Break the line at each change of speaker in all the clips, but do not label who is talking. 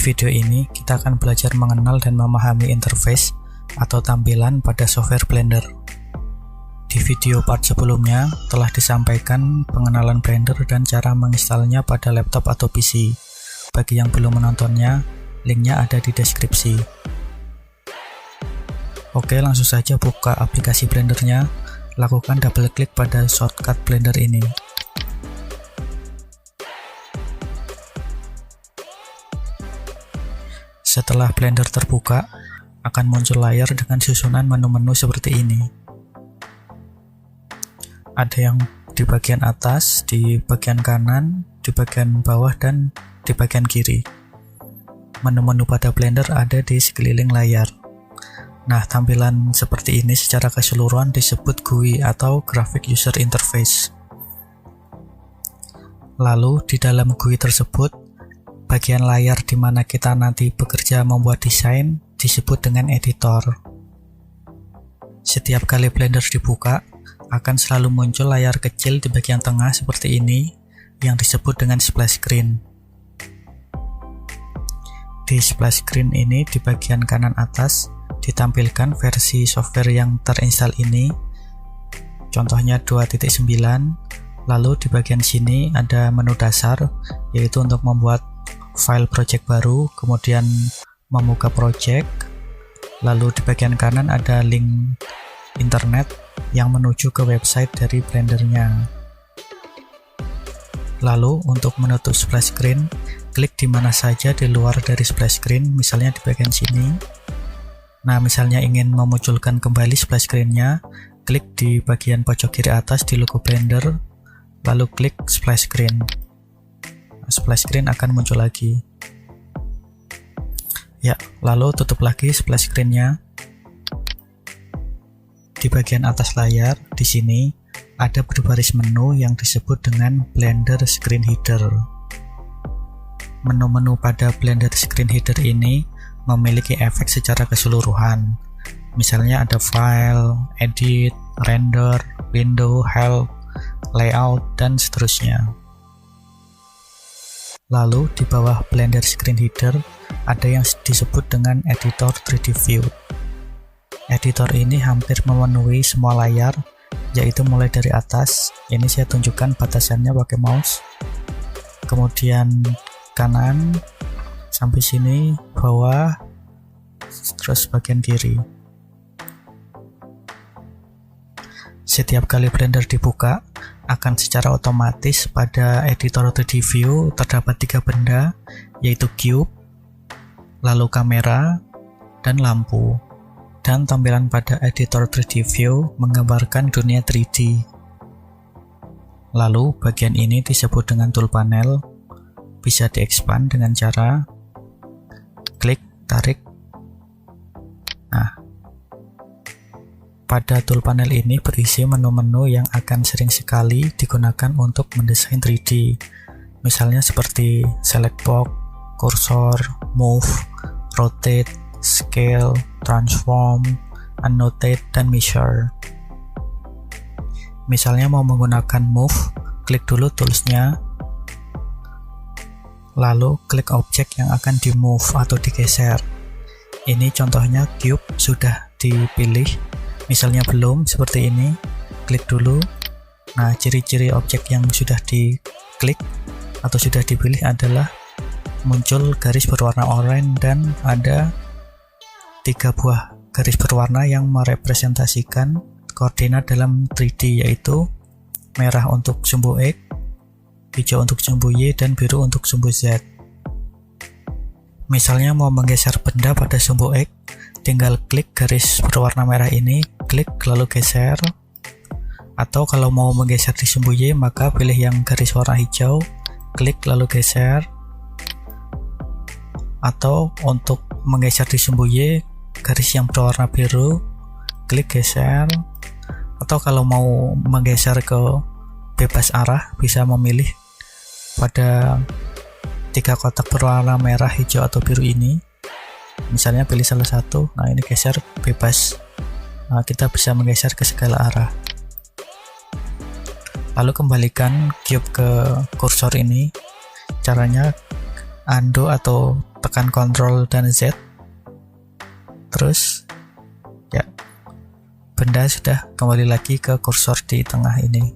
video ini kita akan belajar mengenal dan memahami interface atau tampilan pada software Blender. Di video part sebelumnya telah disampaikan pengenalan Blender dan cara menginstalnya pada laptop atau PC. Bagi yang belum menontonnya, linknya ada di deskripsi. Oke, langsung saja buka aplikasi Blendernya. Lakukan double klik pada shortcut Blender ini. Setelah Blender terbuka, akan muncul layar dengan susunan menu-menu seperti ini. Ada yang di bagian atas, di bagian kanan, di bagian bawah, dan di bagian kiri. Menu-menu pada Blender ada di sekeliling layar. Nah, tampilan seperti ini secara keseluruhan disebut GUI atau Graphic User Interface. Lalu di dalam GUI tersebut, bagian layar di mana kita nanti bekerja membuat desain disebut dengan editor. Setiap kali Blender dibuka, akan selalu muncul layar kecil di bagian tengah seperti ini yang disebut dengan splash screen. Di splash screen ini di bagian kanan atas ditampilkan versi software yang terinstall ini, contohnya 2.9. Lalu di bagian sini ada menu dasar, yaitu untuk membuat file project baru, kemudian membuka project. Lalu di bagian kanan ada link internet yang menuju ke website dari Blendernya. Lalu untuk menutup splash screen, klik di mana saja di luar dari splash screen, misalnya di bagian sini. Nah, misalnya ingin memunculkan kembali splash screen-nya, klik di bagian pojok kiri atas di logo Blender, lalu klik splash screen. Nah, splash screen akan muncul lagi. Ya, lalu tutup lagi splash screen-nya. Di bagian atas layar, di sini ada berbaris menu yang disebut dengan Blender Screen Header. Menu-menu pada Blender Screen Header ini memiliki efek secara keseluruhan. Misalnya ada File, Edit, Render, Window, Help, Layout, dan seterusnya. Lalu di bawah Blender Screen Header ada yang disebut dengan Editor 3D View. Editor ini hampir memenuhi semua layar, yaitu mulai dari atas. Ini saya tunjukkan batasannya pakai mouse. Kemudian kanan sampai sini, bawah, terus bagian kiri. Setiap kali Blender dibuka, akan secara otomatis pada editor 3D view terdapat 3 benda, yaitu cube, lalu kamera, dan lampu. Dan tampilan pada editor 3D view menggambarkan dunia 3D. Lalu bagian ini disebut dengan tool panel, bisa diekspand dengan cara klik, tarik. Nah, pada tool panel ini berisi menu-menu yang akan sering sekali digunakan untuk mendesain 3D. Misalnya seperti select box, cursor, move, rotate, scale, transform, annotate, dan measure. Misalnya mau menggunakan move, klik dulu toolsnya, lalu klik objek yang akan di move atau digeser. Ini contohnya cube sudah dipilih, misalnya belum, seperti ini, klik dulu. Nah, ciri-ciri objek yang sudah diklik atau sudah dipilih adalah muncul garis berwarna oranye dan ada 3 buah garis berwarna yang merepresentasikan koordinat dalam 3D, yaitu merah untuk sumbu X, hijau untuk sumbu Y, dan biru untuk sumbu Z. Misalnya mau menggeser benda pada sumbu X, tinggal klik garis berwarna merah ini, klik lalu geser. Atau kalau mau menggeser di sumbu Y, maka pilih yang garis warna hijau, klik lalu geser. Atau untuk menggeser di sumbu Y, garis yang berwarna biru, klik geser. Atau kalau mau menggeser ke bebas arah, bisa memilih pada 3 kotak berwarna merah, hijau, atau biru ini. Misalnya pilih salah satu. Nah, ini geser bebas. Nah, kita bisa menggeser ke segala arah. Lalu kembalikan cube ke kursor ini. Caranya undo atau tekan Ctrl dan Z. Terus ya, benda sudah kembali lagi ke kursor di tengah ini.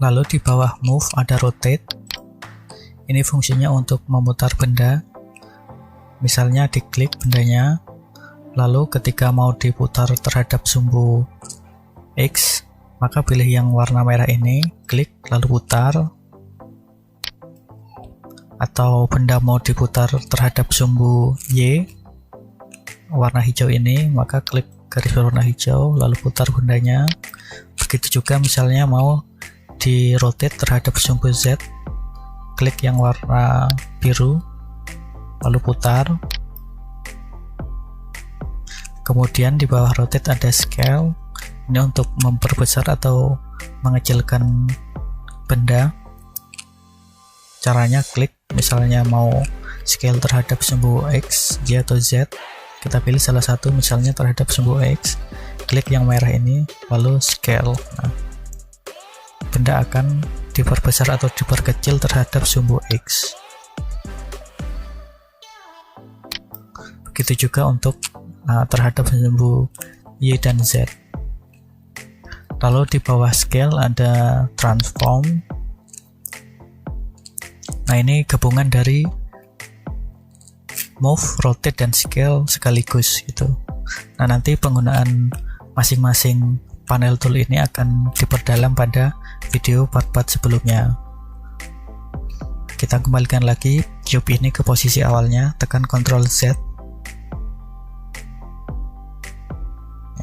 Lalu di bawah move ada rotate. Ini fungsinya untuk memutar benda. Misalnya diklik bendanya, lalu ketika mau diputar terhadap sumbu X, maka pilih yang warna merah ini, klik lalu putar. Atau benda mau diputar terhadap sumbu Y, warna hijau ini, maka klik garis berwarna hijau lalu putar bendanya. Begitu juga misalnya mau di rotate terhadap sumbu Z, klik yang warna biru lalu putar. Kemudian di bawah rotate ada scale, ini untuk memperbesar atau mengecilkan benda. Caranya klik, misalnya mau scale terhadap sumbu X, Y atau Z, kita pilih salah satu, misalnya terhadap sumbu X, klik yang merah ini lalu scale. Nah, benda akan diperbesar atau diperkecil terhadap sumbu X. Begitu juga untuk terhadap sumbu Y dan Z. Lalu di bawah scale ada transform. Nah, ini gabungan dari move, rotate, dan scale sekaligus gitu. Nah, nanti penggunaan masing-masing panel tool ini akan diperdalam pada video part-part sebelumnya. Kita kembalikan lagi cube ini ke posisi awalnya, tekan Ctrl Z.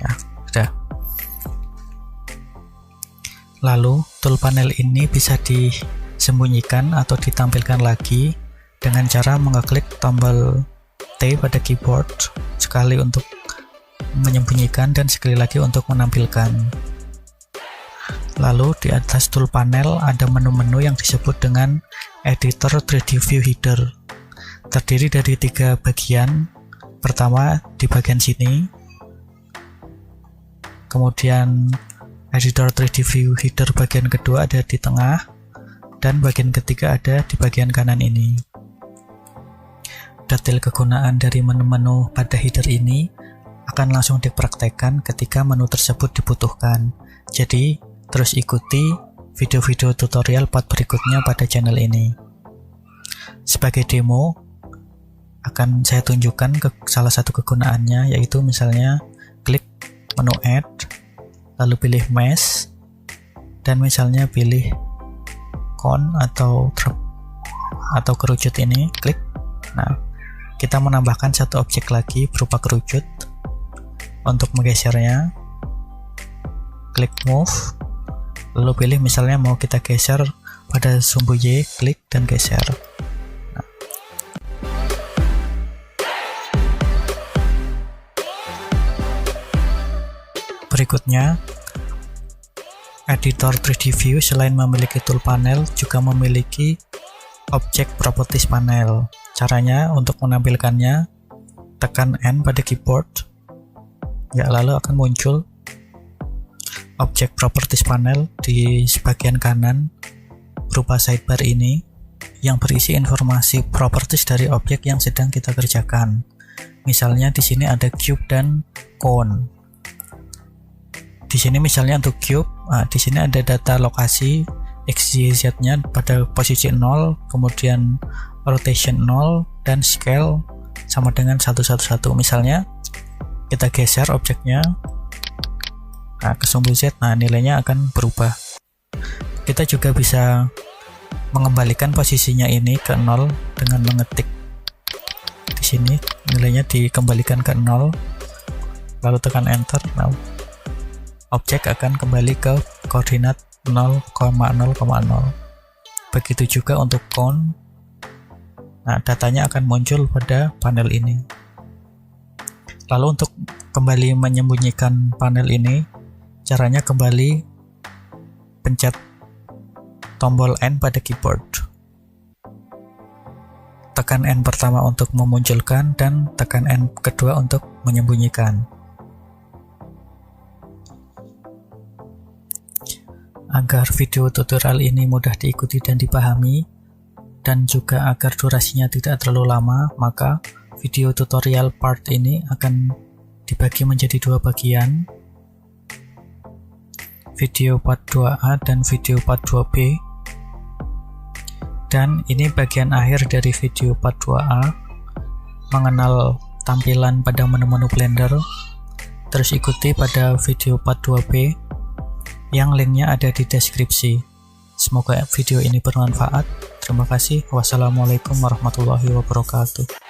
Ya, sudah. Lalu tool panel ini bisa disembunyikan atau ditampilkan lagi dengan cara mengeklik tombol T pada keyboard, sekali untuk menyembunyikan dan sekali lagi untuk menampilkan. Lalu di atas tool panel ada menu-menu yang disebut dengan editor 3D view header. Terdiri dari 3 bagian. Pertama di bagian sini, kemudian editor 3D view header bagian kedua ada di tengah, dan bagian ketiga ada di bagian kanan ini. Detail kegunaan dari menu-menu pada header ini akan langsung dipraktekkan ketika menu tersebut dibutuhkan. Jadi, terus ikuti video-video tutorial part berikutnya pada channel ini. Sebagai demo, akan saya tunjukkan salah satu kegunaannya, yaitu misalnya klik menu add, lalu pilih mesh, dan misalnya pilih cone atau drop atau kerucut ini, klik. Nah, kita menambahkan satu objek lagi berupa kerucut. Untuk menggesernya, klik move, lalu pilih misalnya mau kita geser pada sumbu Y, klik dan geser. Nah. Berikutnya, editor 3D view selain memiliki tool panel juga memiliki objek properties panel. Caranya untuk menampilkannya, tekan N pada keyboard, ya, lalu akan muncul objek properties panel di sebagian kanan berupa sidebar ini yang berisi informasi properties dari objek yang sedang kita kerjakan. Misalnya di sini ada cube dan cone. Di sini misalnya untuk cube, di sini ada data lokasi X, Y, Z-nya pada posisi 0, kemudian rotation 0, dan scale sama dengan 111. Misalnya kita geser objeknya ke sumbu Z, nah nilainya akan berubah. Kita juga bisa mengembalikan posisinya ini ke 0 dengan mengetik di sini, nilainya dikembalikan ke 0, lalu tekan enter. Nah, objek akan kembali ke koordinat 0,0,0. Begitu juga untuk cone. Nah, datanya akan muncul pada panel ini. Lalu untuk kembali menyembunyikan panel ini, caranya kembali pencet tombol N pada keyboard. Tekan N pertama untuk memunculkan dan tekan N kedua untuk menyembunyikan. Agar video tutorial ini mudah diikuti dan dipahami, dan juga agar durasinya tidak terlalu lama, maka video tutorial part ini akan dibagi menjadi dua bagian, video part 2A dan video part 2B. Dan ini bagian akhir dari video part 2A, mengenal tampilan pada menu-menu Blender. Terus ikuti pada video part 2B yang linknya ada di deskripsi. Semoga video ini bermanfaat. Terima kasih. Wassalamualaikum warahmatullahi wabarakatuh.